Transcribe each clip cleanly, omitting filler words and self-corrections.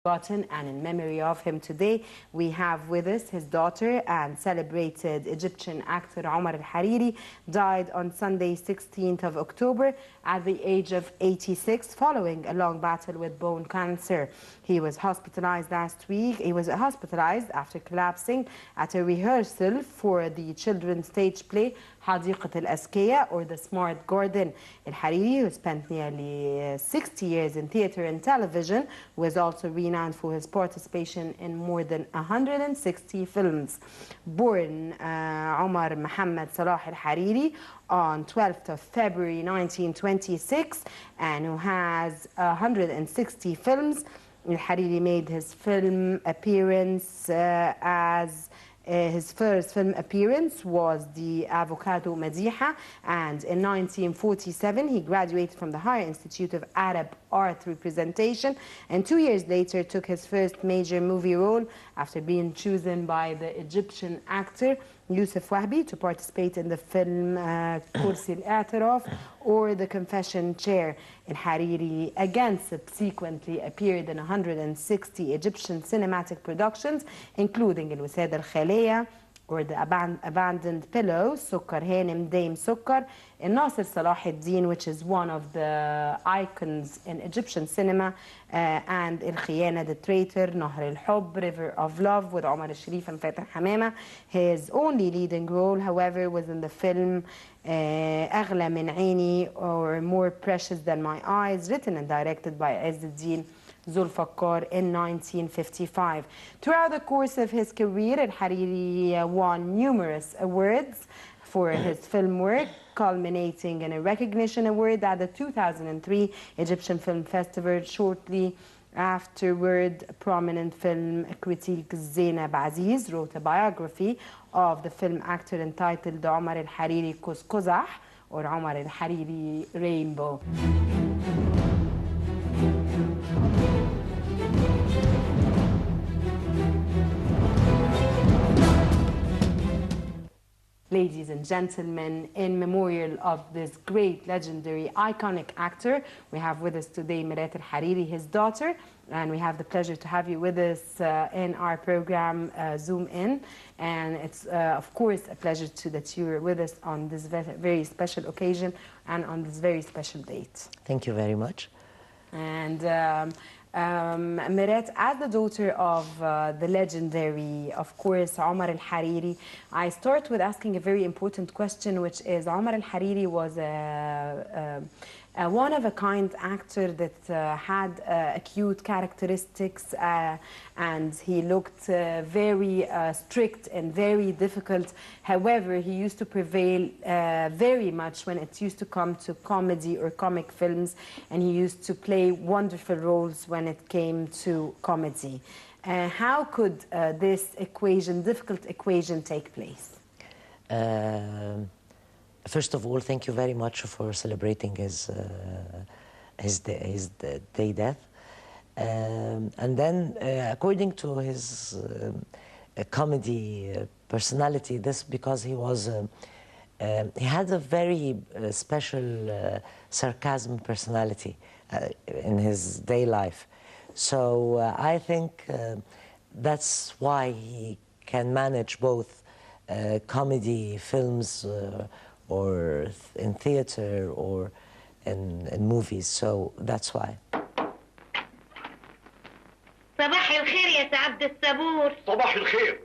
forgotten, and in memory of him today we have with us his daughter and celebrated Egyptian actor Omar al-Hariri. Died on Sunday 16th of October at the age of 86 following a long battle with bone cancer. He was hospitalized last week. He was hospitalized after collapsing at a rehearsal for the children's stage play حديقة الأذكياء, or the Smart Garden. Al-Hariri, who spent nearly 60 years in theater and television, was also renowned for his participation in more than 160 films. Born Omar Mohammed Salah al-Hariri on 12th of February 1926, and who has 160 films. Al-Hariri made his film appearance his first film appearance was The Avocado Madiha, and in 1947 he graduated from the Higher Institute of Arab Art Representation, and 2 years later took his first major movie role after being chosen by the Egyptian actor Yusuf Wahbi to participate in the film Kursi al-I'tiraf, or The Confession Chair. Al-Hariri again subsequently appeared in 160 Egyptian cinematic productions, including Al-Wisada al-Khaliya, or The Abandoned Pillow, Sukkar Hanem Dame Sukkar, and Nasser Salah al-Din, which is one of the icons in Egyptian cinema, and Al-Khiyana, The Traitor, Nahr al-Hub, River of Love with Omar al-Sharif and Fatih Hamama. His only leading role, however, was in the film أغلى من عيني, or More Precious Than My Eyes, written and directed by Izzuddin Zulfikar in 1955. Throughout the course of his career, Al-Hariri won numerous awards for his film work, culminating in a recognition award at the 2003 Egyptian Film Festival. Shortly afterward, prominent film critic Zainab Aziz wrote a biography of the film actor entitled Omar al-Hariri Qus Quzح, or Omar al-Hariri Rainbow. Ladies and gentlemen, in memorial of this great, legendary, iconic actor, we have with us today Mirat al-Hariri, his daughter, and we have the pleasure to have you with us in our program Zoom In. And it's, of course, a pleasure that you're with us on this very special occasion and on this very special date. Thank you very much. And Mirat, as the daughter of the legendary, of course, Omar al-Hariri, I start with asking a very important question, which is Omar al-Hariri was a one-of-a-kind actor that had acute characteristics, and he looked very strict and very difficult. However, he used to prevail very much when it used to come to comedy or comic films, and he used to play wonderful roles when it came to comedy. How could this difficult equation take place? First of all, thank you very much for celebrating his day death. And then, according to his comedy personality, this because he had a very special sarcasm personality in his day life. So I think that's why he can manage both comedy films, or in theater, or in movies, so that's why. صباح الخير يا سعد الصبور. صباح الخير.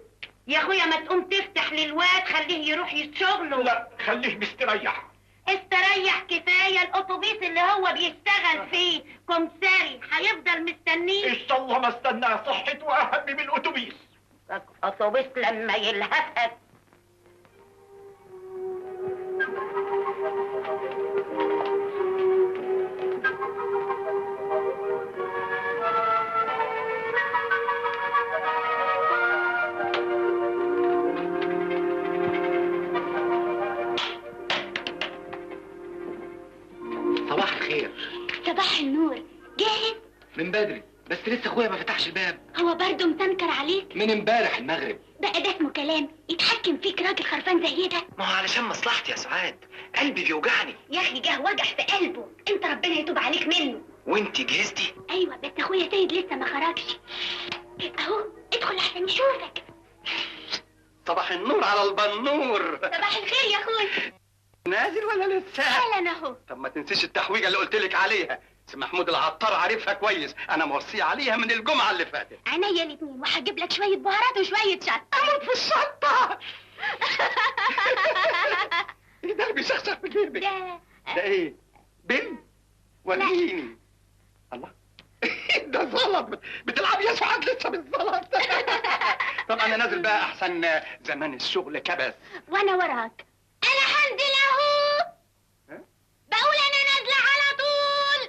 يا اخويا ما تقوم تفتح للواد، خليه يروح يشغله. لا، خليه مستريح. استريح كفايه، الاتوبيس اللي هو بيشتغل فيه كمساري هيفضل مستنيه. ان شاء الله ما استناه، صحته اهم من الاتوبيس. اتوبيس لما يلهفك. صباح الخير. صباح النور. جاهز؟ من بدري، بس لسه اخويا ما فتحش الباب. هو برضه متنكر عليك؟ من امبارح المغرب. بقى ده اسمه كلام؟ يتحكم فيك راجل خرفان زي ده؟ ما هو علشان مصلحتي يا سعاد، قلبي بيوجعني. يا اخي جه وجع في قلبه، انت ربنا يتوب عليك منه. وانت جهزتي؟ ايوه بس اخويا سيد لسه ما خرجش. اهو ادخل احسن يشوفك. صباح النور على البنور. صباح الخير يا اخويا. نازل ولا لسه؟ حالا اهو. طب ما تنسيش التحويجه اللي قلت لك عليها. سي محمود العطار عارفها كويس، انا موصيه عليها من الجمعه اللي فاتت. عينيا الاتنين، وهجيب لك شويه بهارات وشويه شطه. اموت في الشطه. ايه ده اللي بيشخشخ في جيبك؟ ده ايه؟ بن؟ وريني. الله. ده زلط. بتلعب يا سعاد لسه بالزلط. طب انا نازل بقى احسن، زمان الشغل كبس. وانا وراك. انا هنزل اهو. بقول انا نازله على طول.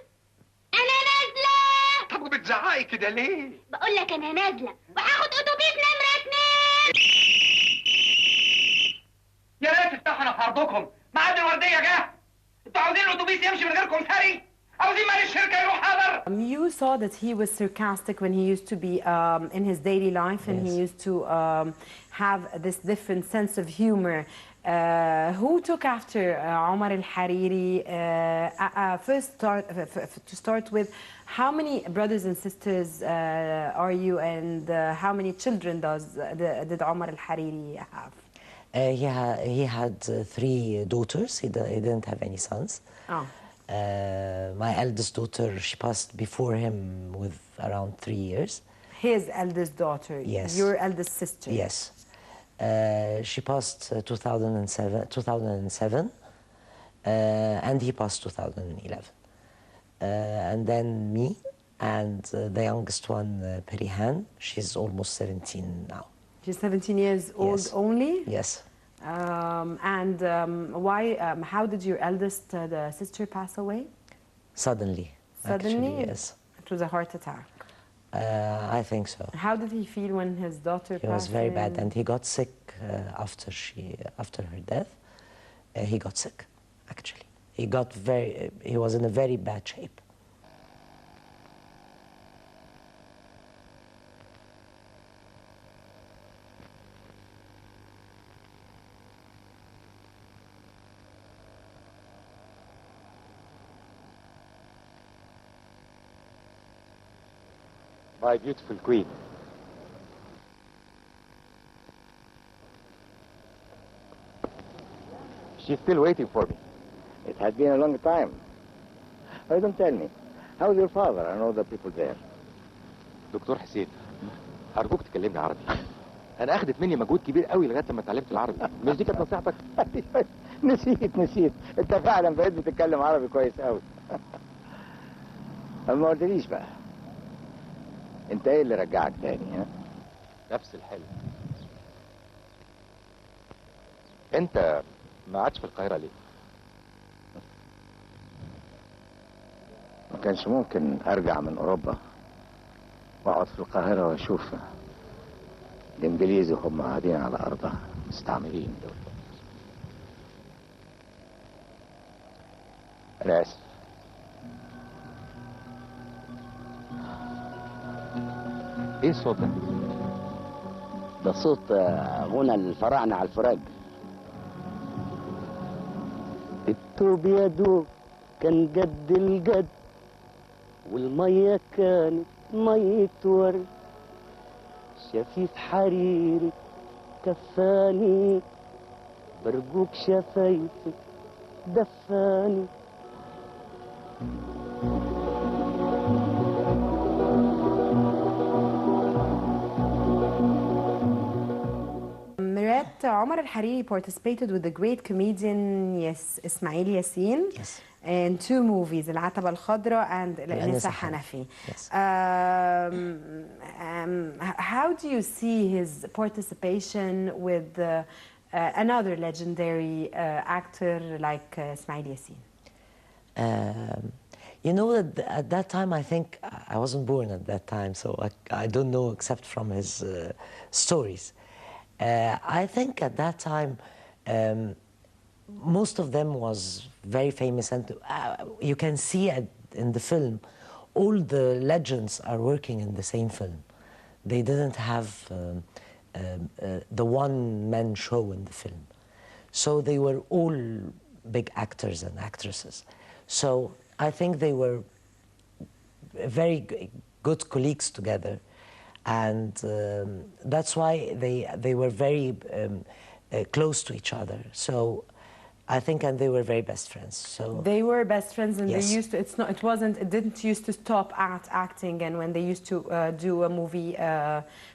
انا نازله. طب وبتزعقي كده ليه؟ بقول لك انا نازله وهاخد اتوبيس نمره 2. يا ريت تفتحوا انا في عرضكم. ميعاد الورديه جه. انتوا عاوزين الاتوبيس يمشي من غير كمثري؟ عاوزين مال الشركه يروح حاضر؟ You saw that he was sarcastic when he used to be in his daily life, and he used to have this different sense of humor. Who took after Omar al-Hariri? First, to start with, how many brothers and sisters are you, and how many children did Omar al-Hariri have? He had 3 daughters. He didn't have any sons. Oh. My eldest daughter, she passed before him with around 3 years. His eldest daughter. Yes. Your eldest sister. Yes. She passed 2007, and he passed 2011. And then me, and the youngest one, Perihan, she's almost 17 now. She's 17 years old only? Yes. Why? How did your eldest the sister pass away? Suddenly. Suddenly? Actually, yes. It was a heart attack. I think so. How did he feel when his daughter He passed was very away? bad, and he got sick after her death. He got sick, actually. He was in a very bad shape. My beautiful queen. She's still waiting for me. It has been a long time. Oh, don't tell me. How's your father and all the people there? دكتور حسين، أرجوك تكلمني عربي. أنا أخدت مني مجهود كبير قوي لغاية ما اتعلمت العربي. مش دي كانت نصيحتك؟ نسيت. أنت فعلا بقيت بتتكلم عربي كويس قوي. ما قلتليش بقى. أنت إيه اللي رجعك تاني ها؟ نفس الحلم. أنت ما عادش في القاهرة ليه؟ ما كانش ممكن أرجع من أوروبا وأقعد في القاهرة وأشوف الإنجليز وهم قاعدين على أرضها مستعمرين دول. أنا آسف. إيه الصوت ده؟ ده صوت غنى الفراعنة على الفراج. التوب يا دوب كان جد الجد، والمية كانت مية ورد، شفيف حريري كفاني، برجوك شفايفك دفاني. Omar al-Hariri participated with the great comedian Ismail Yassin in 2 movies, العتبة الخضراء and الأنسة حنفي. How do you see his participation with another legendary actor like Ismail Yassin? You know that at that time, I think I wasn't born at that time, so I don't know except from his stories. I think at that time, most of them was very famous, and you can see in the film, all the legends are working in the same film. They didn't have the one-man show in the film. So they were all big actors and actresses. So I think they were very good colleagues together, and that's why they were very close to each other. So I think, and they were very best friends. So they were best friends, and yes. they used to. It didn't used to stop at acting, and when they used to do a movie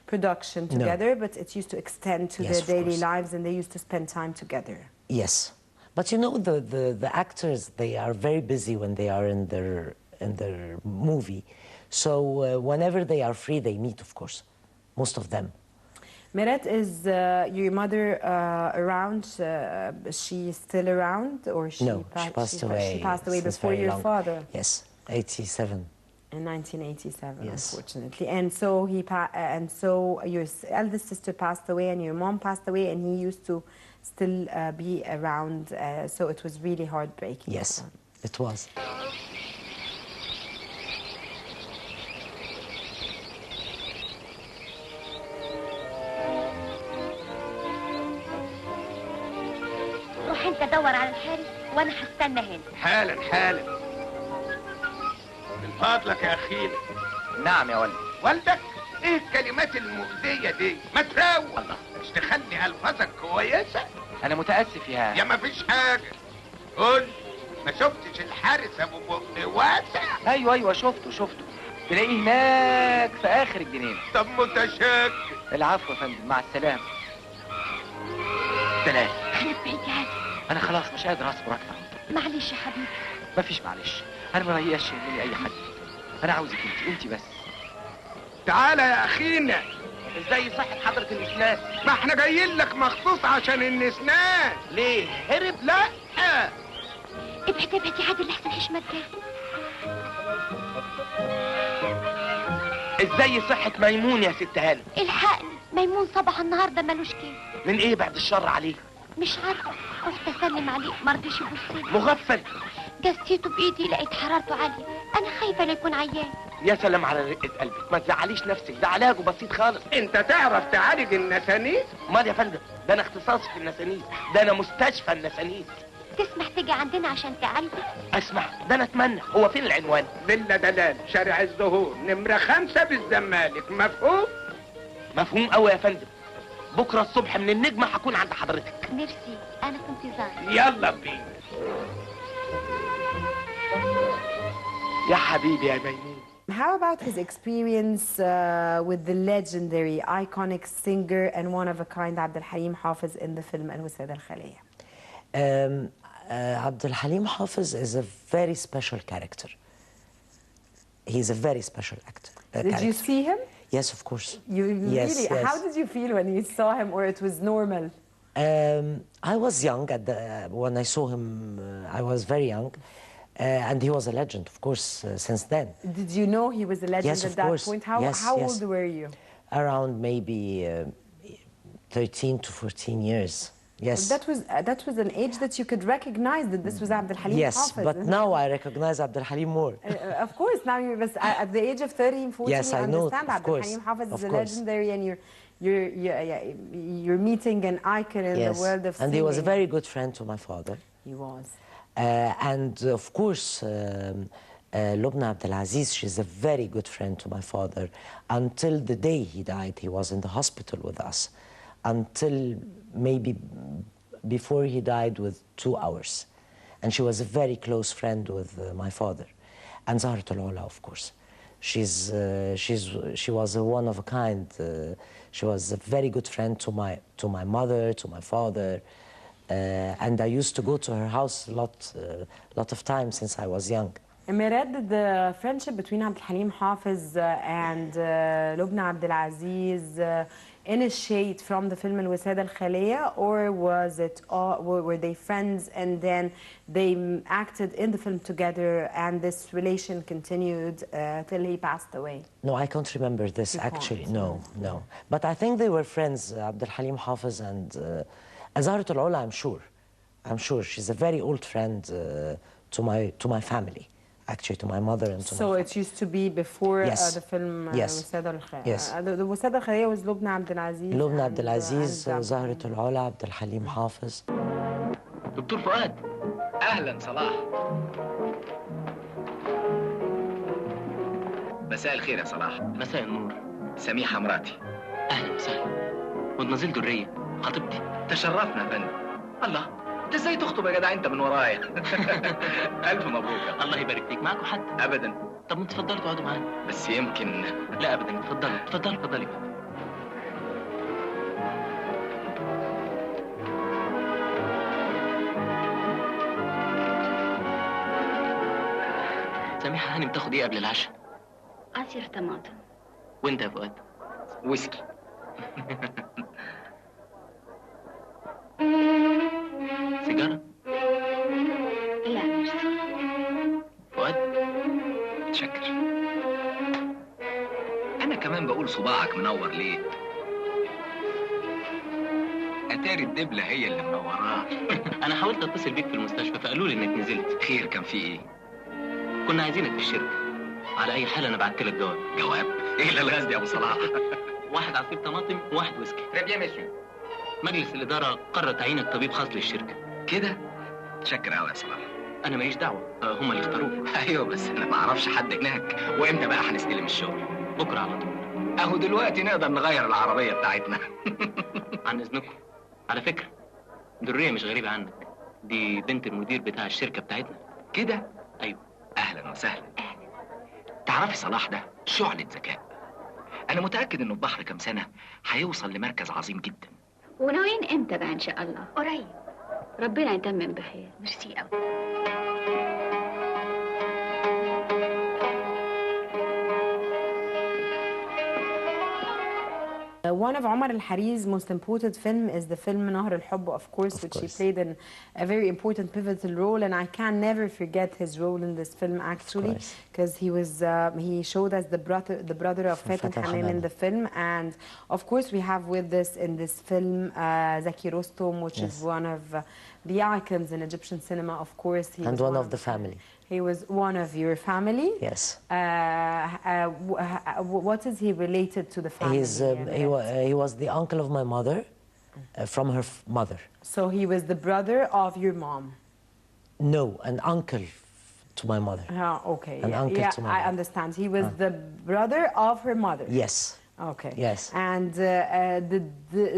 production together, no. but it used to extend to Yes, their daily course. lives, and they used to spend time together. Yes, but you know, the actors, they are very busy when they are in their movie. So whenever they are free, they meet, of course, most of them. Meret, is your mother around? She still around, or she No, she passed away. She passed away since before very your long. father. Yes, 87. In 1987, yes. Unfortunately, and so your eldest sister passed away, and your mom passed away, and he used to still be around. So it was really heartbreaking. Yes, it was. روح انت دور على الحارس وانا هستنى هنا. حالا حالا. من فضلك يا اخينا. نعم يا ولد. والدك؟ ايه الكلمات المؤذية دي؟ ما تروق. الله، مش تخلي الفاظك كويسة؟ انا متاسف يا ما فيش حاجة. قول، ما شفتش الحارس ابو بق واسع؟ ايوه شفته تلاقيه هناك في اخر الجنينه. طب متشكر. العفو يا فندم، مع السلامه. سلام. خليك بعيد يا علي. انا خلاص مش قادر اصبر اكتر. معلش يا حبيبي. مفيش معلش، انا ما بياش مني اي حد. انا عاوزك انت بس. تعالى يا اخينا. ازاي صحة حضرة الاسنان؟ ما احنا جايين لك مخصوص عشان النسنان. ليه؟ هرب؟ لا. ابعد يا عادل لحسن حشمك جاي. ازاي صحة ميمون يا ست هانم؟ الحقني، ميمون صبح النهارده مالوش كيف. من ايه بعد الشر عليه؟ مش عارفه، رحت اسلم عليه مرضيش يبصلي. مغفل. جسيته بايدي لقيت حرارته عاليه، انا خايفه لا يكون عيان. يا سلام على رقة قلبك، ما تزعليش نفسك، ده علاجه بسيط خالص. انت تعرف تعالج النسانيس؟ امال يا فندم، ده انا اختصاصي في النسانيس، ده انا مستشفى النسانيس. تسمح تيجي عندنا عشان تعالجه؟ اسمع، ده انا اتمنى. هو فين العنوان؟ فيلا دلال، شارع الزهور، نمرة 5 بالزمالك، مفهوم؟ مفهوم قوي يا فندم. بكره الصبح من النجمه هكون عند حضرتك. ميرسي، انا في انتظارك. يلا بينا. يا حبيبي يا ميمون. How about his experience with the legendary, iconic singer and one-of-a-kind عبد الحليم حافظ in the film الوسادة الخالية? عبد الحليم حافظ is a very special character. He's a very special actor. Did you see him? Yes, of course. You yes, really? yes. How did you feel when you saw him, or it was normal? I was young when I saw him. I was very young, and he was a legend, of course, since then. Did you know he was a legend Yes, at of that course. point? Yes, How yes. old were you? Around maybe 13 to 14 years. Yes. That was an age that you could recognize that this was Abdul Halim Yes, Hafiz. but now I recognize Abdul Halim more. Of course, now at the age of 13, 14, Yes, you I know, understand of Abdul course, Halim Hafiz of is a course. legendary, and you're meeting an icon in the world of singing. And he was a very good friend to my father. He was. And of course, Lubna Abdelaziz, she's a very good friend to my father. Until the day he died, he was in the hospital with us. Until maybe before he died with 2 hours. And she was a very close friend with my father. And Zahrat al-Ula, of course. She was a one of a kind. She was a very good friend to my mother, to my father. And I used to go to her house a lot of times since I was young. Meret, did the friendship between Abdul Halim Hafiz and Lubna Abdelaziz initiate from the film الوسادة الخالية, or was it were they friends and then they acted in the film together and this relation continued till he passed away? No, I can't remember this actually. No. But I think they were friends, Abdul Halim Hafiz and Zahrat al-Ula, I'm sure. She's a very old friend to my family. Actually, to my mother and to my So it used to be before yes. the film yes. الوسادة الخالية. Yes. The الوسادة الخالية was Lubna Abdelaziz. Lubna Abdelaziz, Zahrat al-Ula, Abdul Halim Hafiz. دكتور فؤاد. اهلا صلاح. مساء الخير يا صلاح. مساء النور. سميحة مراتي. اهلا وسهلا. مدمزيل درية خطيبتي. تشرفنا يا فندم. الله، انت ازاي تخطب يا جدع انت من ورايا؟ الف مبروك. الله يبارك فيك. معاكوا حد؟ ابدا. طب ما تفضلوا تقعدوا معانا. بس يمكن. لا ابدا، اتفضلوا اتفضلوا اتفضلي. سميحة هانم تاخد ايه قبل العشاء؟ عصير طماطم. وانت يا فؤاد؟ ويسكي. سيجارة؟ لا ميرسي. فؤاد؟ متشكر. انا كمان بقول صباعك منور ليه؟ اتاري الدبلة هي اللي منوراه. انا حاولت اتصل بيك في المستشفى فقالوا لي انك نزلت. خير، كان في ايه؟ كنا عايزينك في الشركة. على اي حال انا بعت لك جواب. جواب؟ ايه الالغاز دي يا ابو صلاح؟ واحد عصير طماطم وواحد ويسكي. ريبيا ميسيو. مجلس الإدارة قرر تعيينك طبيب خاص للشركة. كده؟ متشكر قوي يا صلاح. أنا ماليش دعوة، هم اللي اختاروك. ايوه بس انا ما اعرفش حد هناك. وامتى بقى هنستلم الشغل؟ بكرة على طول. اهو دلوقتي نقدر نغير العربية بتاعتنا. عن إذنكم. على فكرة درية مش غريبة عنك، دي بنت المدير بتاع الشركة بتاعتنا. كده؟ أيوه. أهلا وسهلا. تعرفي صلاح ده شعلة ذكاء. أنا متأكد إنه ببحر كام سنة هيوصل لمركز عظيم جدا. وناويين امتى بقى ان شاء الله؟ قريب. ربنا يتمم بخير. ميرسي قوي. One of Omar al-Hariri's most important film is the film Nahr al-Hubb, of course, which he played in a very important pivotal role, and I can never forget his role in this film actually, because he showed us the brother of Fatin Hamam in the film, and of course we have with us in this film Zaki Rostom, which is one of the icons in Egyptian cinema, of course. And one of the family. He was one of your family. Yes. What is he related to the family? He was the uncle of my mother, from her mother. So he was the brother of your mom? No, an uncle to my mother. Okay. An uncle to my mother. I understand. He was the brother of her mother? Yes. Okay. Yes. And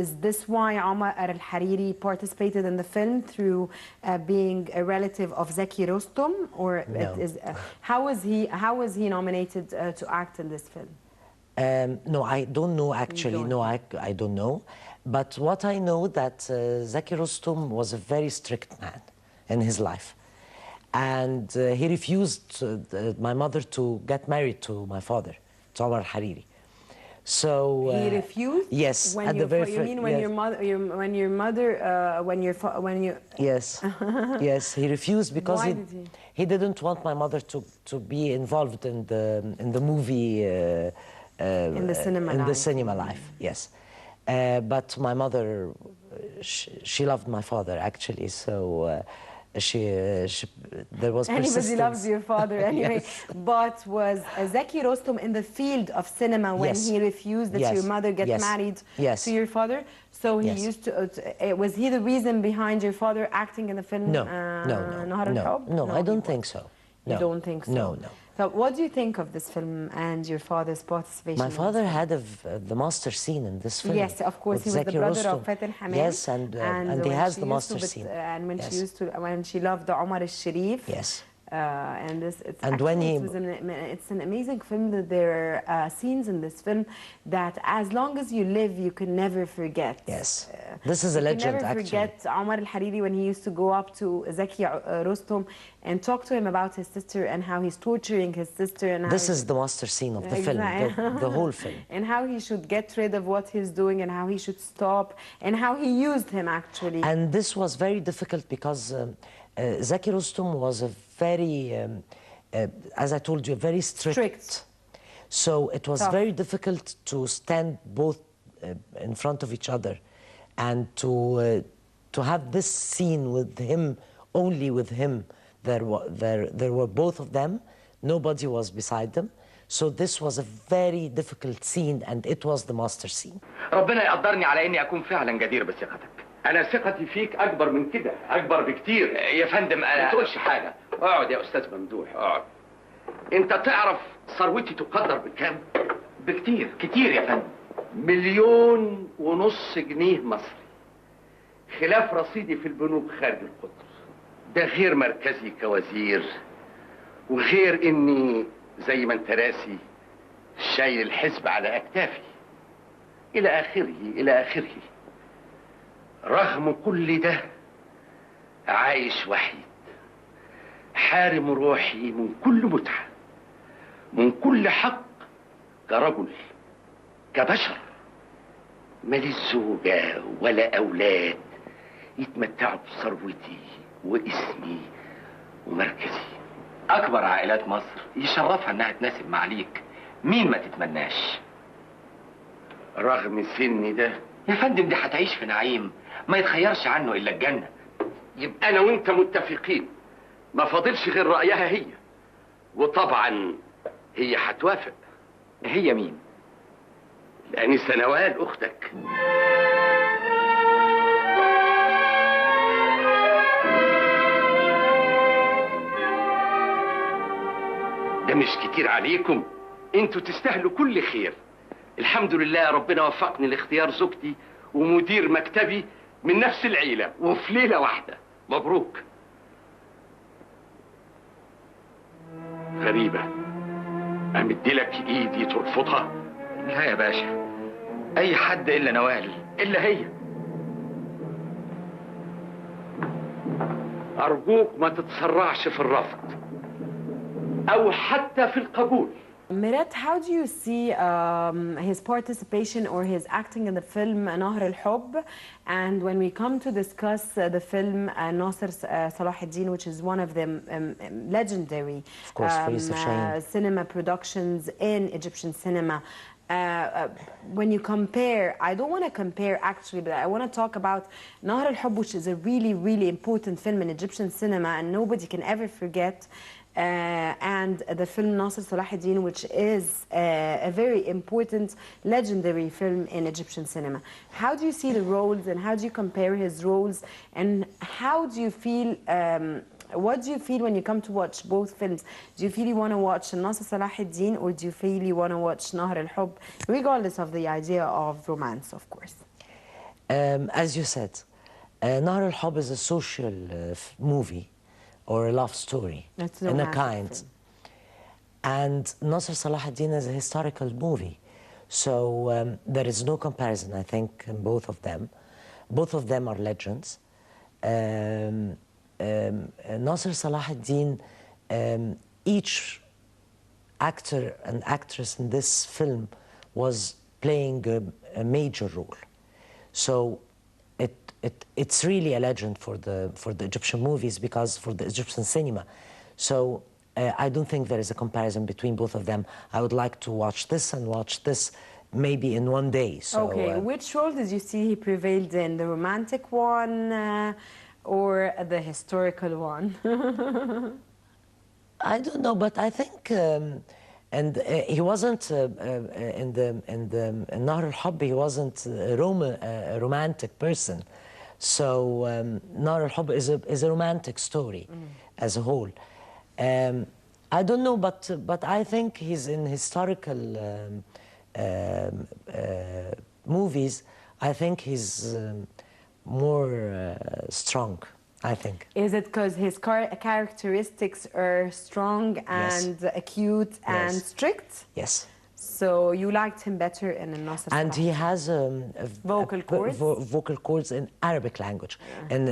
is this why Omar al-Hariri participated in the film through being a relative of Zaki Rostom, or no. How was he nominated to act in this film? No, I don't know actually. No, I don't know. But what I know that Zaki Rostom was a very strict man in his life, and he refused my mother to get married to my father, to Omar al-Hariri. So he refused. Yes, when at the very you mean when your mother Yes, yes, he refused because Why he didn't want my mother to be involved in the movie in the cinema life. Yes, but my mother she loved my father actually, so. There was persistence. Anybody loves your father anyway. Yes. But was Zaki Rostom in the field of cinema when he refused that your mother get married to your father? So he used to. Was he the reason behind your father acting in the film? Nahr al-Hubb? No, I don't think so. No. You don't think so? No. So what do you think of this film and your father's participation? My father had the master scene in this film. Yes, of course, he was the brother of Fatin Hamam. Yes, and he has the master scene. And when she loved Omar al-Sharif. Yes. It's an amazing film that there are scenes in this film that as long as you live, you can never forget. Yes. This is a legend, actually. You can never forget Omar al-Hariri when he used to go up to Zaki Rostom and talk to him about his sister and how he's torturing his sister. And this is the master scene of the film, the whole film. And how he should get rid of what he's doing and how he should stop and how he used him actually. And this was very difficult because Zaki Rostom was a very, as I told you, very strict. So it was very difficult to stand both in front of each other and to have this scene with him, only with him. There were both of them. Nobody was beside them. So this was a very difficult scene and it was the master scene. ربنا يقدرني على إني أكون فعلا جدير بثقتك. أنا ثقتي فيك أكبر من كده، أكبر بكتير. يا فندم ما تقولش حاجة. اقعد يا أستاذ ممدوح، اقعد. أنت تعرف ثروتي تقدر بكام؟ بكتير كتير يا فندم. 1.5 مليون جنيه مصري، خلاف رصيدي في البنوك خارج القطر. ده غير مركزي كوزير، وغير اني زي ما انت راسي شايل الحزب على اكتافي، الى اخره الى اخره. رغم كل ده عايش وحيد، حارم روحي من كل متعه، من كل حق، كرجل كبشر. ماليش زوجة ولا أولاد يتمتعوا بثروتي واسمي ومركزي. أكبر عائلات مصر يشرفها إنها تناسب معاليك، مين ما تتمناش؟ رغم سني ده يا فندم دي هتعيش في نعيم ما يتخيرش عنه إلا الجنة. يبقى أنا وأنت متفقين، ما فاضلش غير رأيها هي، وطبعا هي هتوافق. هي مين؟ الأنسة نوال أختك. ده مش كتير عليكم، انتوا تستاهلوا كل خير. الحمد لله ربنا وفقني لاختيار زوجتي ومدير مكتبي من نفس العيلة وفي ليلة واحدة. مبروك. غريبة، أمدلك إيدي ترفضها؟ لا يا باشا، أي حد إلا نوال، إلا هي. أرجوك ما تتسرعش في الرفض أو حتى في القبول. Mirat, how do you see his participation or his acting in the film نهر الحب? And when we come to discuss the film Nasser Salah ad-Din, which is one of the legendary of course, cinema productions in Egyptian cinema, when you compare, I don't want to compare actually, but I want to talk about Nahar al-Hubb, which is a really, really important film in Egyptian cinema and nobody can ever forget. And the film Nasser Salah ad-Din, which is a very important, legendary film in Egyptian cinema. How do you see the roles and how do you compare his roles and how do you feel, what do you feel when you come to watch both films? Do you feel you want to watch Nasser Salah ad-Din or do you feel you want to watch Nahar al-Hubb, regardless of the idea of romance, of course? As you said, Nahar al-Hubb is a social movie or a love story in a kind. And Nasser Salah ad-Din is a historical movie. So there is no comparison, I think, in both of them. Both of them are legends. Nasser Salah ad-Din, each actor and actress in this film was playing a major role. So it's really a legend for the Egyptian movies, because for the Egyptian cinema. So I don't think there is a comparison between both of them. I would like to watch this and watch this maybe in one day. So, okay, which role did you see he prevailed in? The romantic one or the historical one? I don't know, but I think and he wasn't in Nahr al-Hubb, he wasn't a romantic person. So Nahr al-Hubb is a romantic story as a whole. I don't know, but I think he's in historical movies. I think he's more strong, I think. Is it because his characteristics are strong and acute and strict? Yes. So you liked him better in Nasser Salah? And he has vocal cords in Arabic language, in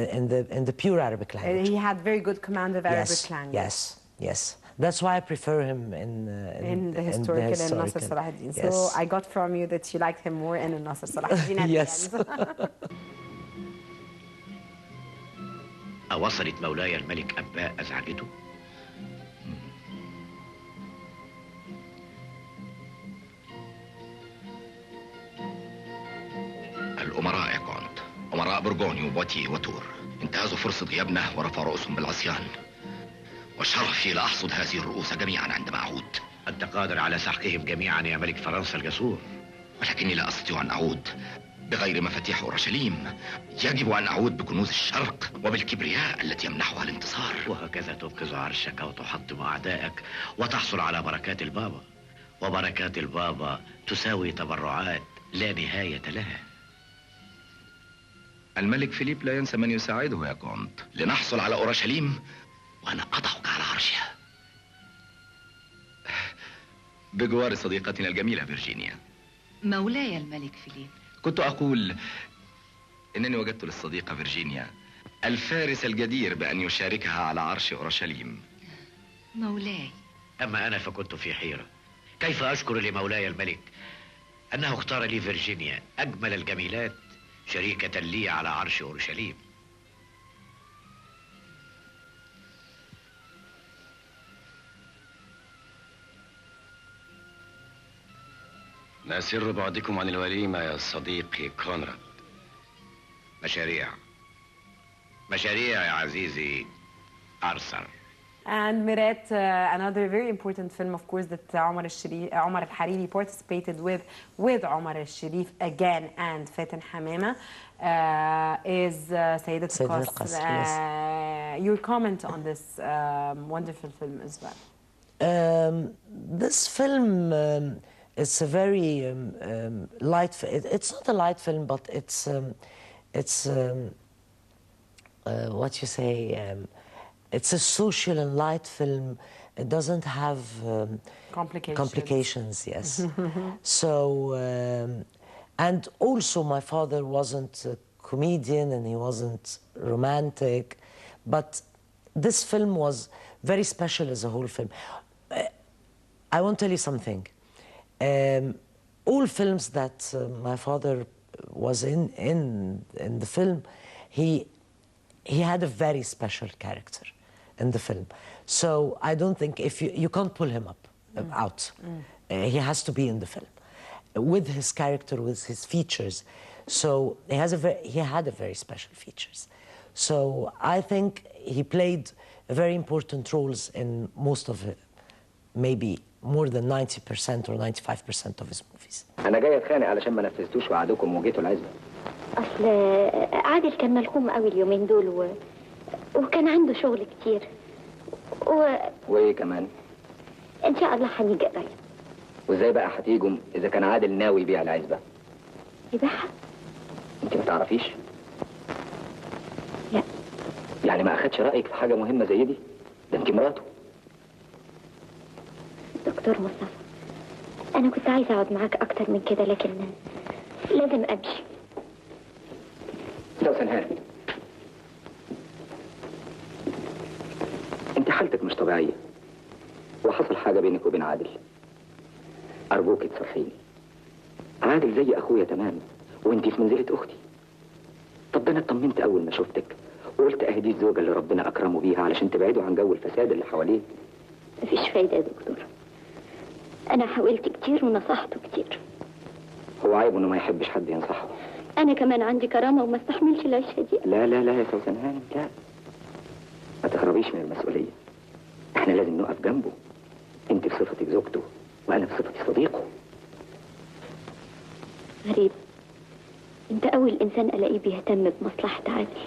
the pure Arabic language. He had very good command of Arabic language. Yes, yes. That's why I prefer him in the historical in Nasser Salah ad-Din. Yes. So I got from you that you liked him more in Nasser Salah ad-Din at yes. the end. أوصلت مولاي الملك أباء أزعجته؟ الأمراء يا كونت، أمراء برغوني وبوتي وتور انتهزوا فرصة غيابنا ورفعوا رؤوسهم بالعصيان، وشرفي لأحصد هذه الرؤوس جميعا عندما أعود. أنت قادر على سحقهم جميعا يا ملك فرنسا الجسور، ولكني لا أستطيع أن أعود بغير مفاتيح أورشليم يجب أن أعود بكنوز الشرق وبالكبرياء التي يمنحها الانتصار. وهكذا تنقذ عرشك وتحطم أعدائك وتحصل على بركات البابا، وبركات البابا تساوي تبرعات لا نهاية لها. الملك فيليب لا ينسى من يساعده يا كونت. لنحصل على أورشليم وأنا أضعك على عرشها بجوار صديقتنا الجميلة فيرجينيا. مولاي الملك فيليب، كنت أقول إنني وجدت للصديقة فيرجينيا الفارس الجدير بأن يشاركها على عرش أورشليم. مولاي. أما أنا فكنت في حيرة، كيف أشكر لمولاي الملك أنه اختار لي فيرجينيا أجمل الجميلات شريكة لي على عرش أورشليم. ما سر بعدكم عن الوليمة يا صديقي كونراد؟ مشاريع يا عزيزي أرثر. And Miret, another very important film, of course, that Omar al-Hariri participated with Omar al-Sharif again and Fatin Hamama, is Sayyidat al-Qasr. Your comment on this wonderful film as well? This film, it's a very light. It's not a light film, but it's what you say. It's a social and light film. It doesn't have complications. Yes. So, and also my father wasn't a comedian and he wasn't romantic, but this film was very special as a whole film. I want to tell you something. All films that my father was in the film, he had a very special character in the film. So I don't think if you can't pull him out. He has to be in the film with his character, with his features. So he had a very special features. So I think he played very important roles in most of it, maybe more than 90% or 95% of his movies. أنا جاي أتخانق علشان ما نفذتوش وعدكم وجيتوا العزبة. أصل عادل كان ملخوم قوي اليومين دول وكان عنده شغل كتير وإيه كمان؟ إن شاء الله هنيجي قريب. وإزاي بقى هتيجوا إذا كان عادل ناوي يبيع العزبة؟ يبيعها؟ أنت ما تعرفيش؟ لا. يعني ما أخدش رأيك في حاجة مهمة زي دي؟ ده أنت مراته. دكتور مصطفى، أنا كنت عايزة أقعد معاك أكتر من كده لكن لازم أمشي. سوسن هانم، أنت حالتك مش طبيعية وحصل حاجة بينك وبين عادل. أرجوك تصرحيني. عادل زي أخويا تمام وأنت في منزلة أختي. طب ده أنا اطمنت أول ما شفتك وقلت أهدي الزوجة اللي ربنا أكرمه بيها علشان تبعدوا عن جو الفساد اللي حواليه. مفيش فايدة يا دكتور. أنا حاولت كتير ونصحته كتير. هو عيب إنه ما يحبش حد ينصحه. أنا كمان عندي كرامة وما استحملش العيشة دي. لا لا لا يا سوسن هانم، لا. ما تهربيش من المسؤولية. إحنا لازم نقف جنبه. أنت بصفتك زوجته وأنا بصفتي صديقه. غريب. أنت أول إنسان ألاقيه بيهتم بمصلحة عادل.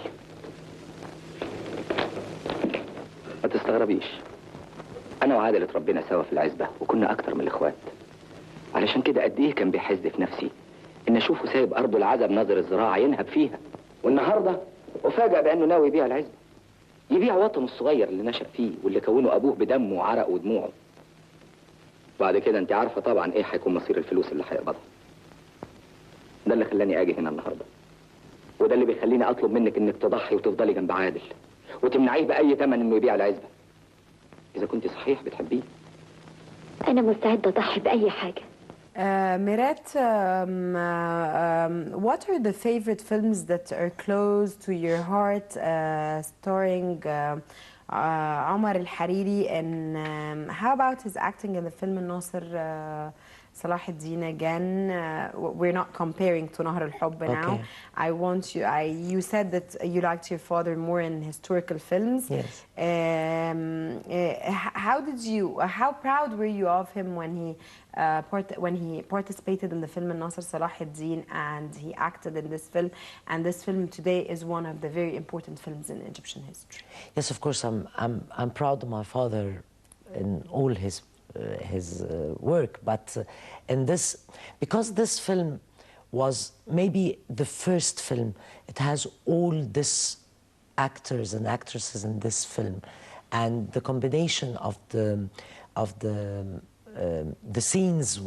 ما تستغربيش. أنا وعادل اتربينا سوا في العزبة وكنا أكتر من الإخوات. علشان كده قد إيه كان بيحز في نفسي إن أشوفه سايب أرضه العزب ناظر الزراعة ينهب فيها، والنهارده أفاجأ بأنه ناوي يبيع العزبة. يبيع وطنه الصغير اللي نشأ فيه واللي كونه أبوه بدمه وعرقه ودموعه. بعد كده أنت عارفة طبعا إيه هيكون مصير الفلوس اللي هيقبضها. ده اللي خلاني أجي هنا النهارده. وده اللي بيخليني أطلب منك إنك تضحي وتفضلي جنب عادل وتمنعيه بأي ثمن إنه يبيع العزبة. إذا كنت صحيح بتحبيه. أنا مستعدة أضحي بأي حاجة. Miret, what are the favorite films that are close to your heart, starring Omar al-Hariri, and how about his acting in the film Nasser Salah ad-Din again. We're not comparing to Nahr al-Hubb now. Okay. I want you. You said that you liked your father more in historical films. Yes. How proud were you of him when he participated in the film Nasser Salah ad-Din and he acted in this film? And this film today is one of the very important films in Egyptian history. Yes, of course. I'm proud of my father in all his work, but in this, because this film was maybe the first film, it has all these actors and actresses in this film, and the combination of the scenes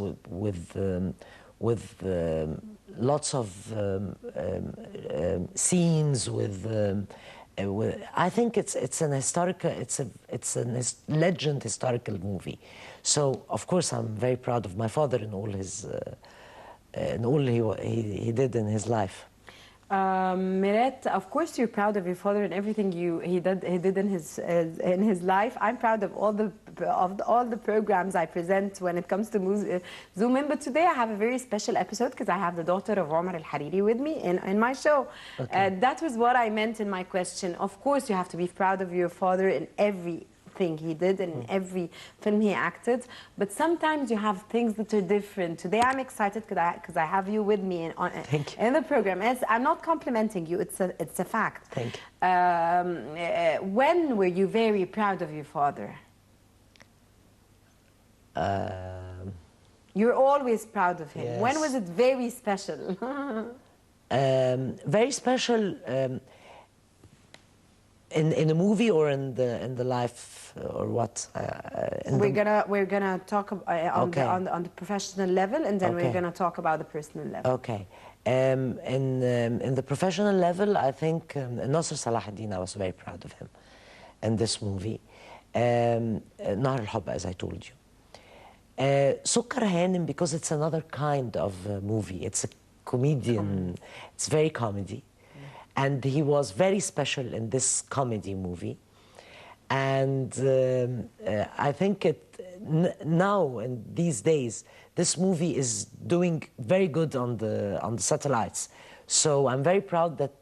with lots of scenes with I think it's an historical, it's a legend historical movie. So of course I'm very proud of my father in all his in all he did in his life. Meret, of course you're proud of your father and everything he did in his life. I'm proud of all the programs I present when it comes to Zoom In. But today I have a very special episode because I have the daughter of Omar Al-Hariri with me in my show. Okay. That was what I meant in my question. Of course you have to be proud of your father in everything he did and in every film he acted, but sometimes you have things that are different. Today I'm excited because I have you with me in the program. I'm not complimenting you, it's a fact. Thank you. When were you very proud of your father? You're always proud of him. Yes. When was it very special? Very special in a movie or in the life or what? We're gonna talk on the professional level, and then we're Okay. gonna talk about the personal level. Okay. In the professional level, I think Nasser Salah ad-Din, I was very proud of him in this movie. Nahr al-Hubb, as I told you. Sukkar Hanem, because it's another kind of movie. It's a comedian. It's very comedy. And he was very special in this comedy movie. And I think now, in these days, this movie is doing very good on the satellites. So I'm very proud that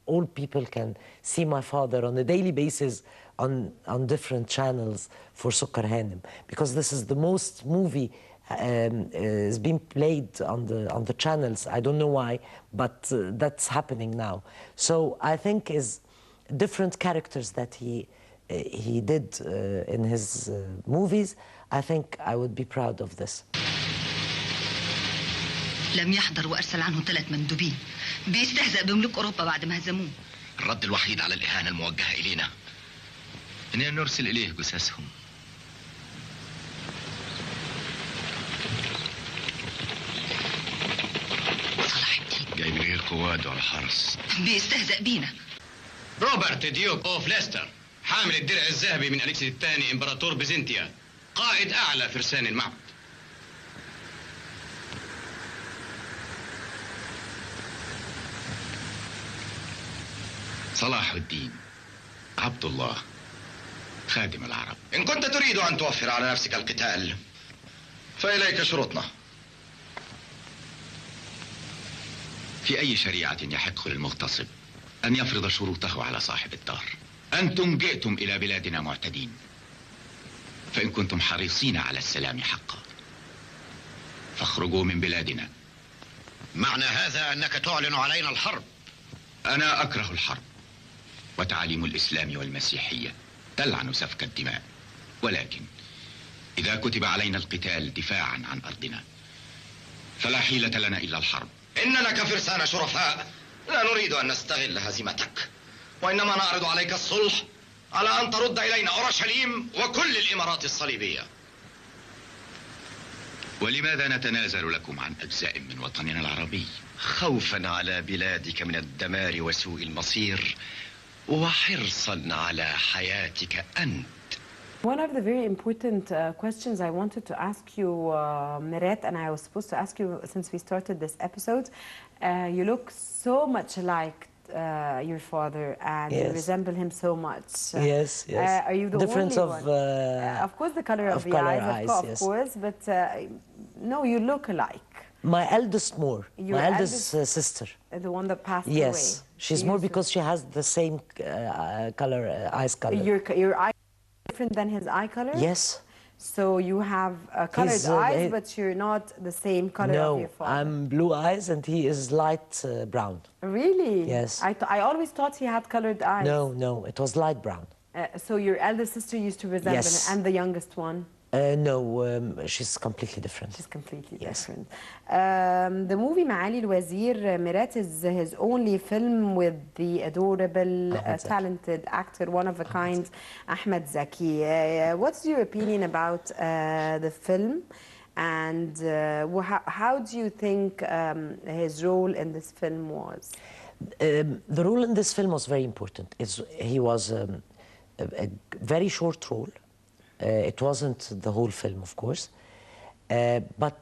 all people can see my father on a daily basis on different channels for Sukkar Hanem, because this is the most movie is being played on the channels. I don't know why, but that's happening now. So I think is different characters that he did in his movies. I think I would be proud of this. لم يحضر وأرسل عنه 3 مندوبين بيستهزأ بملوك أوروبا بعد ما هزموه. الرد الوحيد على الإهانة الموجهة إلينا إننا نرسل إليه جثثهم. جاي من غير قواد ولا حرس. بيستهزأ بينا. روبرت ديوك اوف ليستر، حامل الدرع الذهبي من أليكس الثاني امبراطور بيزنطيا، قائد اعلى فرسان المعبد. صلاح الدين عبد الله خادم العرب. إن كنت تريد أن توفر على نفسك القتال فإليك شروطنا. في أي شريعة يحق للمغتصب أن يفرض شروطه على صاحب الدار. أنتم جئتم إلى بلادنا معتدين، فإن كنتم حريصين على السلام حقا فاخرجوا من بلادنا. معنى هذا أنك تعلن علينا الحرب. أنا أكره الحرب، وتعاليم الإسلام والمسيحية تلعن سفك الدماء، ولكن إذا كتب علينا القتال دفاعا عن أرضنا فلا حيلة لنا إلا الحرب. إننا كفرسان شرفاء لا نريد أن نستغل هزيمتك، وإنما نعرض عليك الصلح على أن ترد إلينا أورشليم وكل الإمارات الصليبية. ولماذا نتنازل لكم عن أجزاء من وطننا العربي؟ خوفا على بلادك من الدمار وسوء المصير، وحرصا على حياتك أنت. One of the very important questions I wanted to ask you, Meret, and I was supposed to ask you since we started this episode, you look so much like your father, and you Yes. resemble him so much. Yes, yes. Are you the Difference only one? Of course, the color of the color eyes, eyes, of yes. course, but No, you look alike. My eldest more. Your my eldest sister. The one that passed away. Yes, she's more because she has the same color, eyes color. Your eye different than his eye color? Yes. So you have colored eyes, but you're not the same color of your father. No, I'm blue eyes and he is light brown. Really? Yes. I always thought he had colored eyes. No, it was light brown. So your eldest sister used to resemble him, and the youngest one? No, she's completely different. She's completely different. The movie Maali Al-Wazir, Mirat is his only film with the adorable, talented actor, one of a kind, Ahmed Zaki. What's your opinion about the film? And how do you think his role in this film was? The role in this film was very important. He was a very short role. It wasn't the whole film, of course, but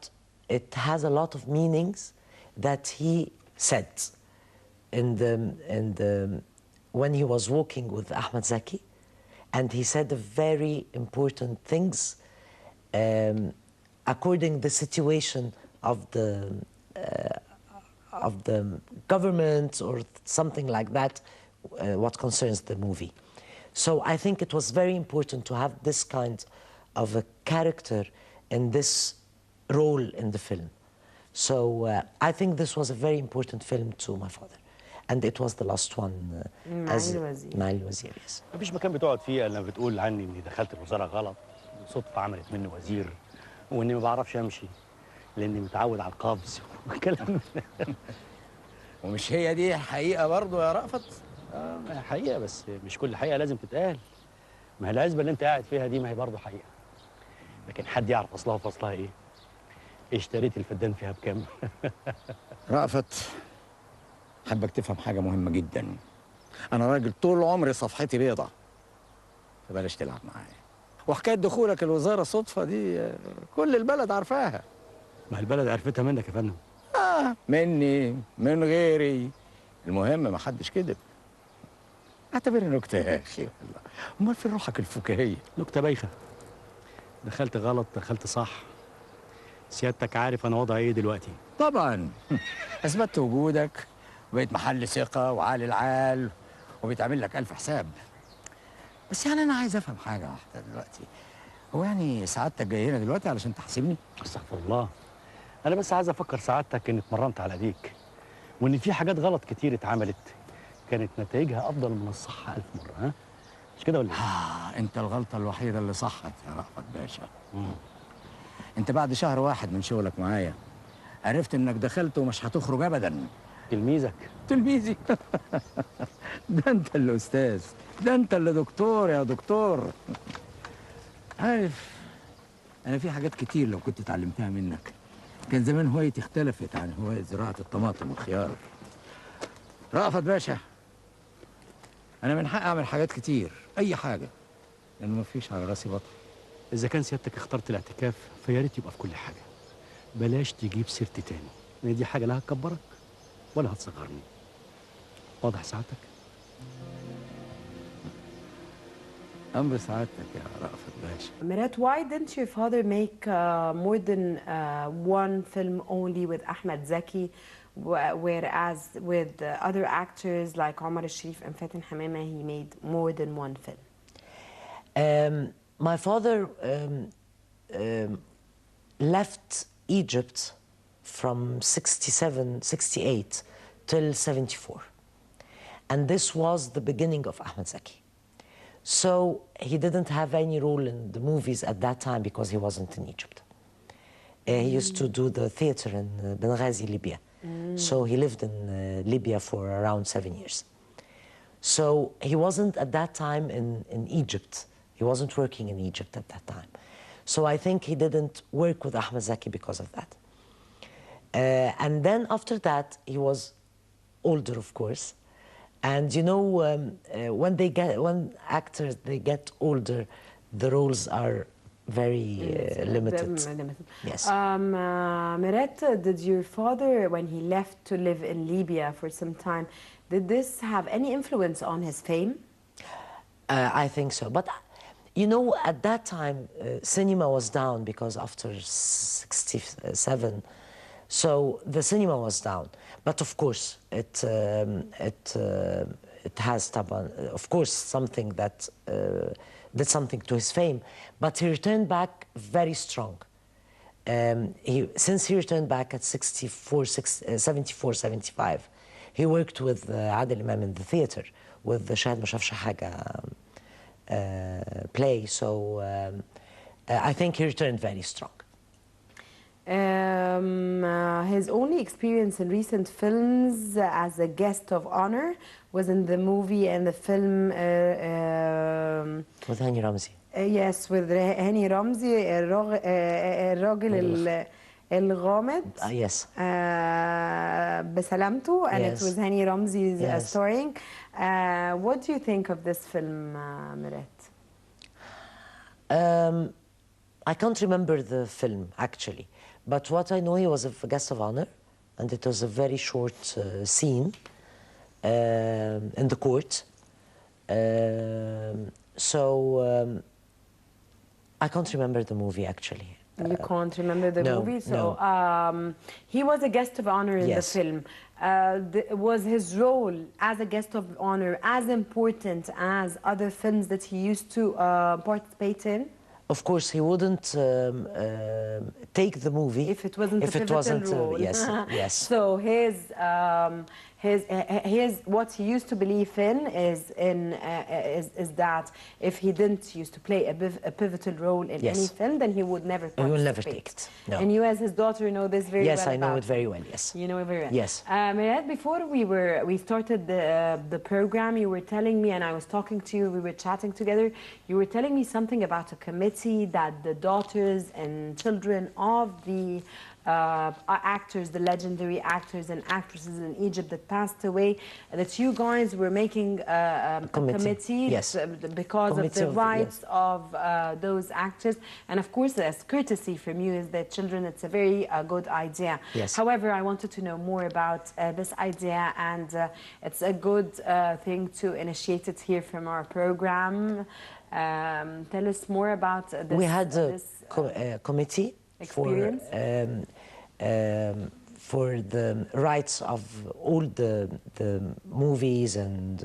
it has a lot of meanings that he said when he was walking with Ahmed Zaki, and he said very important things according the situation of the government or something like that, what concerns the movie. So I think it was very important to have this kind of a character in this role in the film. So I think this was a very important film to my father. And it was the last one as Nile الوزير. Yes. مفيش مكان بتقعد فيه الا بتقول عني اني دخلت الوزاره غلط، صدفه عملت مني وزير، واني ما بعرفش امشي لاني متعود على القفز وكلام. ومش هي دي حقيقه برضه يا رأفت؟ حقيقه، بس مش كل حقيقه لازم تتقال. ما هي العزبه اللي انت قاعد فيها دي ما هي برضه حقيقه. لكن حد يعرف اصلها وفصلها ايه؟ اشتريت الفدان فيها بكام؟ رأفت، حابك تفهم حاجه مهمه جدا. انا راجل طول عمري صفحتي بيضه، فبلاش تلعب معايا. وحكايه دخولك الوزاره صدفه دي كل البلد عارفاها. ما البلد عرفتها منك يا فندم. مني، من غيري، المهم ما حدش كذب. اعتبرها نكته يا اخي. والله امال فين روحك الفكاهيه؟ نكته بايخه. دخلت غلط، دخلت صح. سيادتك عارف انا وضعي ايه دلوقتي؟ طبعا. اثبتت وجودك وبقيت محل ثقه وعال العال وبيتعمل لك الف حساب. بس يعني انا عايز افهم حاجه واحده دلوقتي. هو يعني سعادتك جاي هنا دلوقتي علشان تحاسبني؟ استغفر الله. انا بس عايز افكر سعادتك اني اتمرنت على ايديك، وان في حاجات غلط كتير اتعملت كانت نتائجها افضل من الصح 1000 مره. ها مش كده ولا ايه؟ انت الغلطه الوحيده اللي صحت يا رأفت باشا. انت بعد شهر واحد من شغلك معايا عرفت انك دخلت ومش هتخرج ابدا. تلميذك؟ تلميذي؟ ده انت اللي استاذ، ده انت اللي دكتور يا دكتور. عارف انا في حاجات كتير لو كنت اتعلمتها منك كان زمان هوايتي اختلفت عن هواية زراعة الطماطم والخيار. رأفت باشا، أنا من حقي أعمل حاجات كتير، أي حاجة، لأنه مفيش على راسي بطل. إذا كان سيادتك اخترت الاعتكاف فيا ريت يبقى في كل حاجة. بلاش تجيب سيرتي تاني، لأن دي حاجة لا هتكبرك ولا هتصغرني. واضح سعادتك؟ أمر سعادتك يا رأفت باشا. Mirat, why didn't your father make more than one film only with Ahmed Zaki, whereas with other actors like Omar al-Sharif and Fatin Hamama, he made more than one film? My father left Egypt from 67, 68 till 74. And this was the beginning of Ahmed Zaki. So he didn't have any role in the movies at that time because he wasn't in Egypt. He used to do the theater in Benghazi, Libya. So he lived in Libya for around 7 years. So he wasn't at that time in Egypt. He wasn't working in Egypt at that time. So I think he didn't work with Ahmed Zaki because of that. And then after that, he was older, of course. And you know, when actors get older, the roles are very limited. Yes. Mirat, did your father, when he left to live in Libya for some time, did this have any influence on his fame? I think so. But You know, at that time, cinema was down because after 67, so the cinema was down. But of course, it has, of course, something that did something to his fame. But he returned back very strong. Since he returned back at 74, 75, he worked with Adel Imam in the theater with the Shahid ما شافش حاجة play. So I think he returned very strong. His only experience in recent films as a guest of honor was in the movie and the film with Hani Ramzi. Yes, with Hani Ramzi, الراجل الغامض. Yes. بسلامته, and yes. It was Hani Ramzi's yes. starring. What do you think of this film, Miret? I can't remember the film, actually. But what I know, he was a guest of honor, and it was a very short scene in the court. I can't remember the movie, actually. You can't remember the movie? So no. He was a guest of honor in the film. Was his role as a guest of honor as important as other films that he used to participate in? Of course, he wouldn't take the movie if it wasn't a pivotal role. Yes, yes. So what he used to believe in is that if he didn't used to play a pivotal role in any film, then he would never participate. He will never take it. No. And you, as his daughter, know this very well. Yes, I know it very well. Yes. You know it very well. Yes. Miret, before we started the program, you were telling me, and I was talking to you. We were chatting together. You were telling me something about a committee that the daughters and children of the actors, the legendary actors and actresses in Egypt that passed away, that you guys were making a committee yes. because of the rights of those actors. And of course, as courtesy from you as their children, it's a very good idea. Yes. However, I wanted to know more about this idea, and it's a good thing to initiate it here from our program. Tell us more about this. We had a committee experience for the rights of all the movies and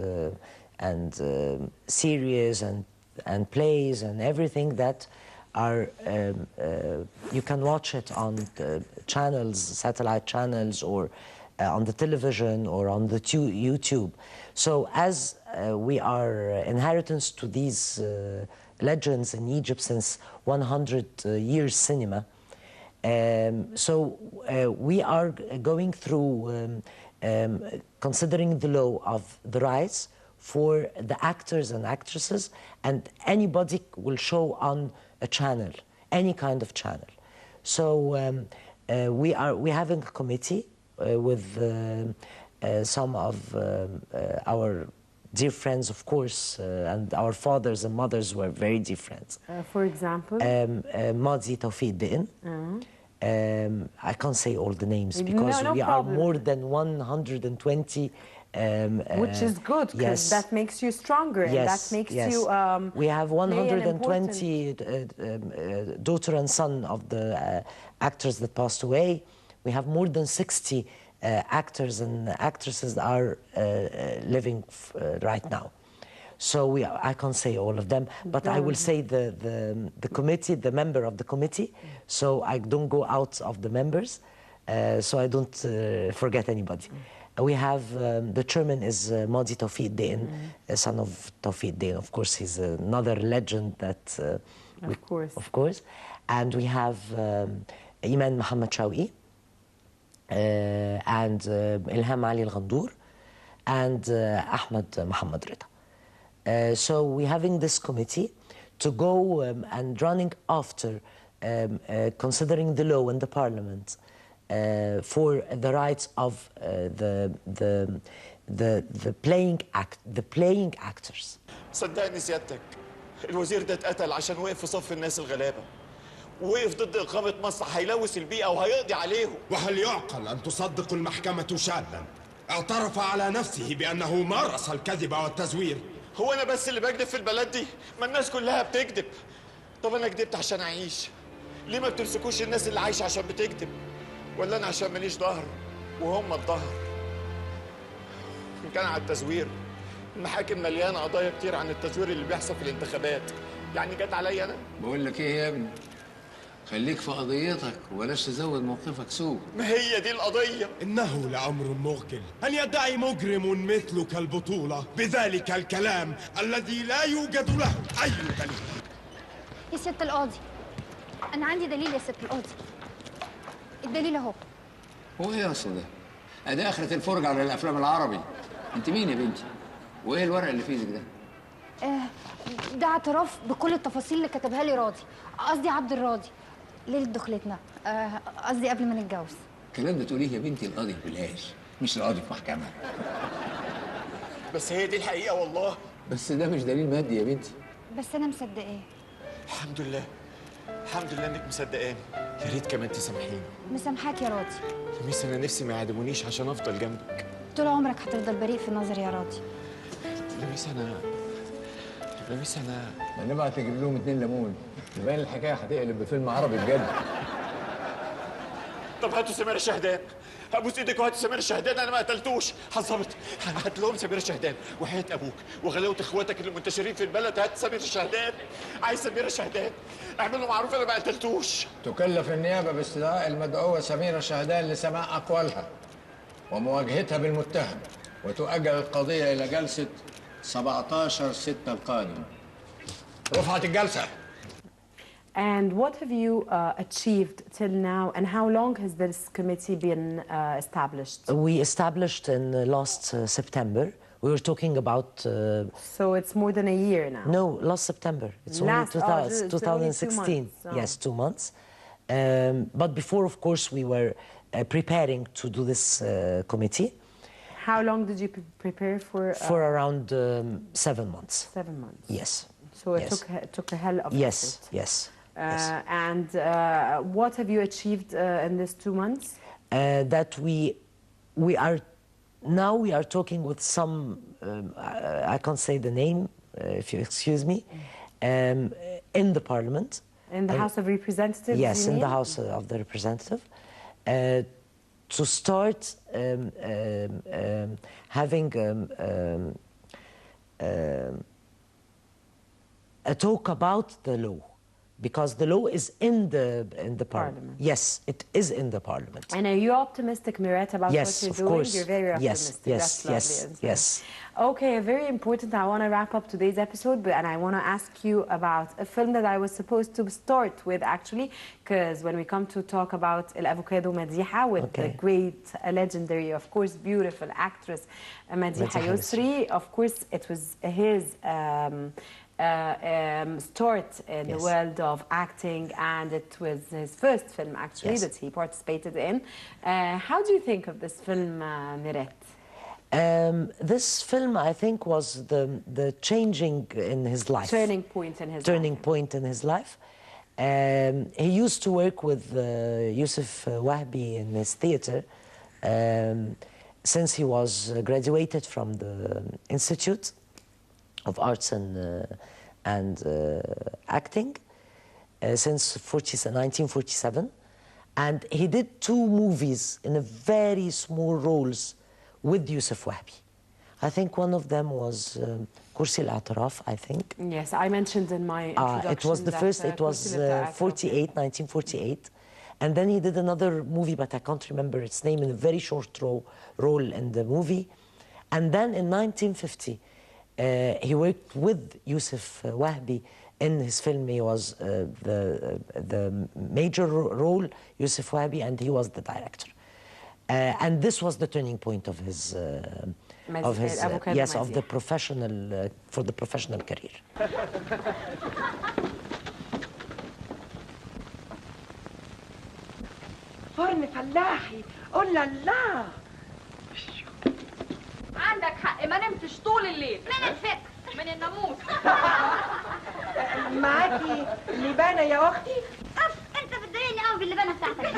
series and plays and everything that are you can watch it on the channels, satellite channels, or on the television or on the YouTube. So as we are inheritance to these legends in Egypt since 100 years cinema, so we are going through considering the law of the rights for the actors and actresses, and anybody will show on a channel, any kind of channel. So we're having a committee with some of our dear friends, of course, and our fathers and mothers were very dear friends. For example? Madi Tawfiq Din. I can't say all the names because we are more than 120. Which is good, because that makes you stronger, and that makes you we have 120 daughter and son of the actors that passed away. We have more than 60 actors and actresses that are living right now. So I can't say all of them, but I will say the committee, the member of the committee, so I don't go out of the members, so I don't forget anybody. We have, the chairman is Madi Tawfiq Din, son of Tawfiq Din. Of course, he's another legend that... of course. And we have Iman Muhammad Shawi, and Ilham Ali Al-Ghandour, and Ahmed Muhammad Rida. So we're having this committee to go and running after considering the law in the parliament for the rights of the playing actors. صدقني سيادتك الوزير ده اتقتل عشان وقف في صف الناس الغلابه، ووقف ضد إقامة مصر هيلوث البيئة وهيقضي عليهم. وهل يعقل أن تصدق المحكمة شاذا اعترف على نفسه بأنه مارس الكذب والتزوير هو انا بس اللي بكذب في البلد دي؟ ما الناس كلها بتكذب. طب انا كدبت عشان اعيش، ليه ما بتمسكوش الناس اللي عايشه عشان بتكذب؟ ولا انا عشان ماليش ظهر وهم الظهر؟ ان كان على التزوير، المحاكم مليانه قضايا كتير عن التزوير اللي بيحصل في الانتخابات، يعني جت عليا انا؟ بقول لك ايه يا ابني، خليك في قضيتك وبلاش تزود موقفك سوء. ما هي دي القضيه. إنه لأمر مغفل أن يدعي مجرم مثلك البطولة بذلك الكلام الذي لا يوجد له أي دليل. يا ست القاضي، أنا عندي دليل يا ست القاضي. الدليل أهو. هو ايه يا اسطى ده؟ ادي اخرة الفرجة على الافلام العربي. انت مين يا بنتي؟ وايه الورق اللي في ايدك ده؟ ده اعتراف بكل التفاصيل اللي كتبها لي راضي، قصدي عبد الراضي، ليلة دخلتنا، قصدي قبل ما نتجوز. الكلام ده تقوليه يا بنتي القاضي بلاش، مش القاضي في محكمة. بس هي دي الحقيقه والله. بس ده مش دليل مادي يا بنتي. بس أنا مصدقاه. الحمد لله، الحمد لله انك مصدقاني. يا ريت كمان تسامحيني. مسامحاك يا راضي. يا ميس انا نفسي ما يعدمونيش عشان افضل جنبك. طول عمرك هتفضل بريء في نظري يا راضي. يا ميس انا ما نبعت تجيب لهم 2 ليمون، يبان الحكايه هتقلب بفيلم عربي بجد. طب هاتوا سمير الشهدان، ابوس ايدك وهاتوا سمير الشهدان، انا ما قتلتوش. هظبط، هات لهم سمير الشهدان وحياة ابوك وغلاوه اخواتك اللي منتشرين في البلد. هات سمير الشهدان، عايز سمير الشهدان، اعملوا معروف انا ما قتلتوش. تكلف النيابه باستدعاء المدعوه سميره شهدان لسماع اقوالها ومواجهتها بالمتهم، وتؤجل القضيه الى جلسه 17/6 القادم. رفعت الجلسه. And what have you achieved till now, and how long has this committee been established? We established in last September. We were talking about... So it's more than a year now? No, last September. It's only 2016. Yes, 2 months. But before, of course, we were preparing to do this committee. How long did you prepare for? For around 7 months. 7 months? Yes. So it took a hell of effort. Yes. And what have you achieved in these 2 months? That we are talking with some, I can't say the name, if you excuse me, in the parliament. In the House of Representatives? Yes, in the House of the Representative. To start having a talk about the law, because the law is in the parliament. Yes, it is in the parliament. And are you optimistic, Miret, about what you're doing? Course. You're very optimistic. Yes, That's lovely. yes. Okay, very important. I want to wrap up today's episode, and I want to ask you about a film that I was supposed to start with, actually, because when we come to talk about El Avocado Madiha with the great, legendary, of course, beautiful actress Madiha Yusri, of course, it was his start in the world of acting, and it was his first film, actually, that he participated in. How do you think of this film, Miret? This film, I think, was the changing in his life. Turning point in his Turning point in his life. He used to work with Yusuf Wahbi in his theater since he was graduated from the Institute of Arts and Acting since 1947. And he did 2 movies in a very small roles with Yusuf Wahbi. I think one of them was Kursi al-Atraf, I think. Yes, I mentioned in my introduction it was the first, it was 1948. And then he did another movie, but I can't remember its name, in a very short role in the movie. And then in 1950, he worked with Yusuf Wahbi in his film. He was the major role, Yusuf Wahbi, and he was the director. And this was the turning point of his, of the professional, for the professional career. فرن فلاحي قول الله. عندك حق، ما نمتش طول الليل. من الفكر من الناموس. معاكي لبانه يا اختي؟ انت بتضايقني قوي باللبانه بتاعتك.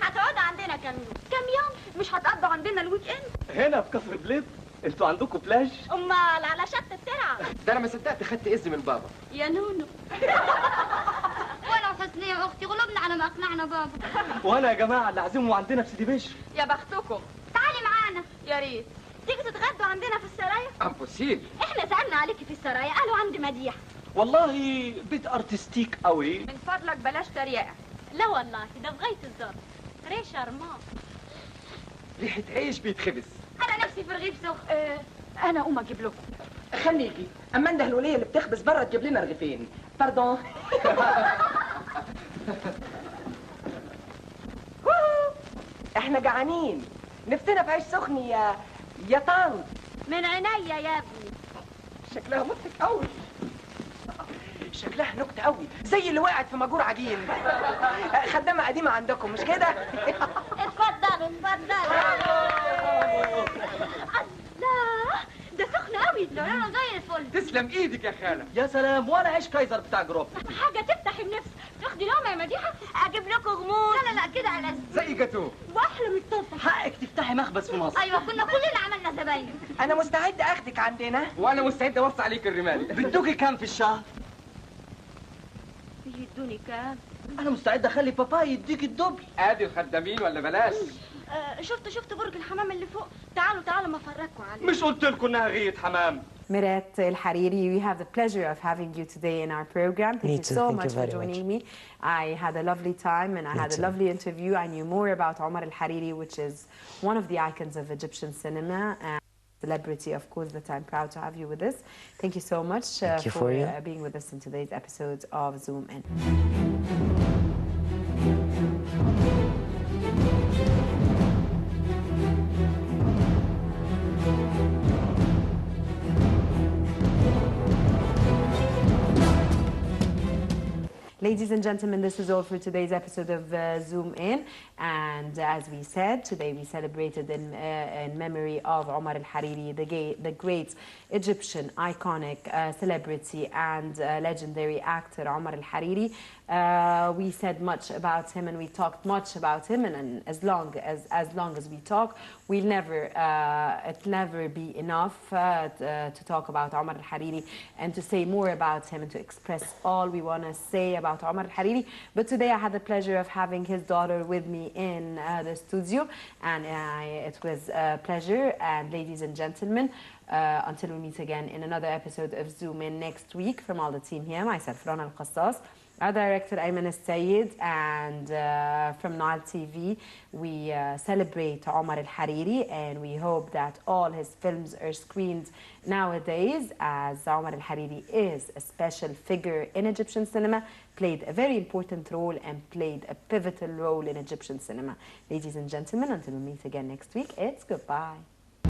هتقعدوا عندنا كام يوم؟ كام يوم؟ مش هتقضوا عندنا الويك اند؟ هنا في كفر بليط انتوا عندكم بلاج؟ امال على شط الترعه. ده انا ما صدقت خدت اذن من بابا. يا نونو. ولو حسنية يا اختي غلبنا على ما اقنعنا بابا. وانا يا جماعه اللي عازمهم عندنا في سيدي بشر. يا بختكم. تعالي معانا. يا ريت تيجي تتغدوا عندنا في السرايا. امبوسيبل. احنا سالنا عليكي في السرايا قالوا عند مديحه. والله بيت ارتستيك قوي. من فضلك بلاش تريقه. لا والله ده بغايه الظهر. ري شارمان. ريحه عيش بيتخبز. انا نفسي في رغيف سخن. انا اقوم اجيب لكم. خليكي اما انده الوليه اللي بتخبز بره تجيب لنا رغيفين. باردون. احنا جعانين، نفسنا في عيش سخن يا طنط. من عينيا يا ابني. شكلها مضحك قوي. شكلها نكته قوي زي اللي وقعت في مجور عجين. خدامه قديمه عندكم مش كده؟ اتفضلوا اتفضلوا. الله ده سخن قوي. لونه زي الفل. تسلم ايدك يا خاله. يا سلام ولا عيش كايزر بتاع جروب. حاجه تفتح النفس. تاخدي لقمه يا مديحه اجيب لكم غموض. لا كده على زي جاتوه. واحلى من الطرف. حقك تفتحي مخبز في مصر. ايوه كنا كلنا عملنا زباين. انا مستعد اخدك عندنا. وانا مستعد اوسع عليك الرمال. بدوكي كام في الشهر؟ يدوني كام؟ انا مستعد اخلي بابا يديك الدبل. ادي الخدامين ولا بلاش؟ شفت برج الحمام اللي فوق. تعالوا ما افرجكم عليه. مش قلت لكم انها غية حمام. Mirat El Hariri, we have the pleasure of having you today in our program. Thank you so much for joining me. I had a lovely time and I had a lovely interview. I knew more about Omar El Hariri, which is one of the icons of Egyptian cinema and celebrity, of course, that I'm proud to have you with us. Thank you so much for being with us in today's episode of Zoom In. Ladies and gentlemen, this is all for today's episode of Zoom In. And as we said, today we celebrated in memory of Omar Al Hariri, the great Egyptian iconic celebrity and legendary actor Omar Al Hariri. We said much about him and we talked much about him, and as long as we talk, it'll never be enough to talk about Omar Al Hariri and to say more about him and to express all we want to say about Omar Al Hariri. But today I had the pleasure of having his daughter with me in the studio, and it was a pleasure. And ladies and gentlemen, until we meet again in another episode of Zoom In next week, from all the team here, myself, Rana Al-Qassas, our director Ayman Al-Sayed, and from Nile TV, we celebrate Omar Al Hariri, and we hope that all his films are screened nowadays, as Omar Al Hariri is a special figure in Egyptian cinema, played a very important role and played a pivotal role in Egyptian cinema. Ladies and gentlemen, until we meet again next week, it's goodbye.